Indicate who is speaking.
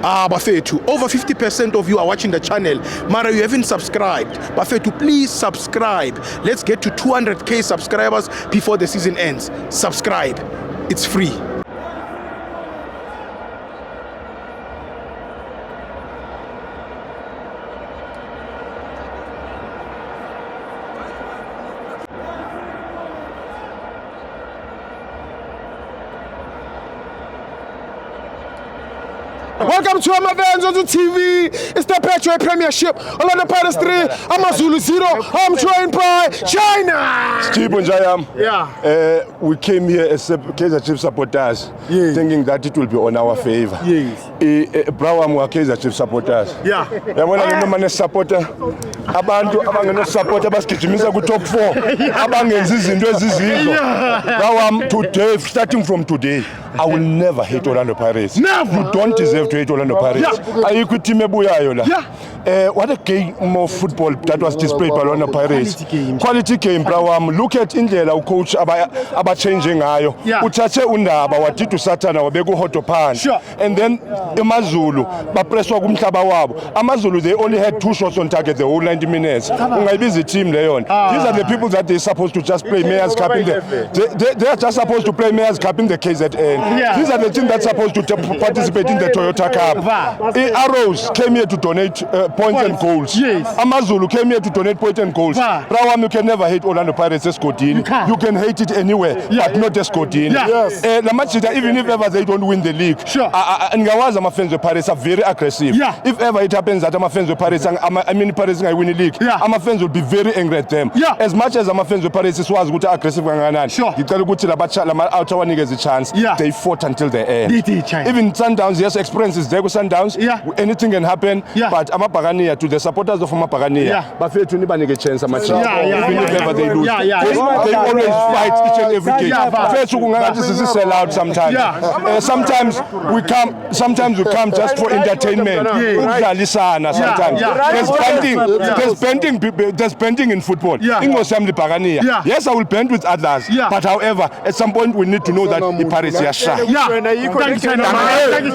Speaker 1: Bafethu, over 50% of you are watching the channel. Mara, you haven't subscribed. Bafethu, please subscribe. Let's get to 200k subscribers before the season ends. Subscribe. It's free.
Speaker 2: Welcome to Amavenz on TV. It's the Petro Premiership. Orlando Pirates 3, Amazulu 0. I'm joined by China.
Speaker 3: Steve Njayam.
Speaker 2: Yeah.
Speaker 3: We came here as Kaizer Chiefs supporters, thinking that it will be on our favor.
Speaker 2: Yes.
Speaker 3: Browam wa Kaizer Chiefs supporters.
Speaker 2: Yeah.
Speaker 3: Yabona le nomane supporter. Abantu abangena supporter basigijimisa ku top 4. Abangenza izinto ezizizo. Browam, today, starting from today, I will never hate Orlando Pirates.
Speaker 2: Never.
Speaker 3: You don't deserve to hate Orlando Pirates. Ayikho team ebuyayo la. What a game of football that was displayed by Orlando Pirates. Quality game, Browam. Look at indlela ucoach aba changing ngayo. Uthathe undaba wathi uSathana wabeka uHotopan. And then eMazulu bapresswa kumhlaba wabo. AmaZulu, they only had 2 shots on target the whole 90 minutes. Ungayibiza team leyon. These are the people that they're supposed to just play Mayor's Cup in the they are just supposed to play Mayor's Cup in the KZN. These are the teams that's supposed to participate in the Toyota Cup. Arrows came here to donate points and goals. AmaZulu came here to donate points and goals. Browam, you can never hate Orlando Pirates Escotini. You can hate it anywhere, but not Escotini. Even if ever they don't win the league, Ngawaza fans of Pirates are very aggressive. If ever it happens that fans of Pirates, Pirates win the league, fans will be very angry at them. As much as fans of Pirates was good aggressive, a chance. They fought until the end. Even Sundowns, yes, experiences there with Sundowns. Anything can happen. But Amapagania, to the supporters of Amapagania, but fair to nobody chance. Even if ever they lose, they always fight each and every game. First, this is a sellout sometimes. Sometimes we come just for entertainment. Sometimes there's bending in football. Yes, I will bend with others. But however, at some point we need to know that the Paris is shy.
Speaker 2: Thank you,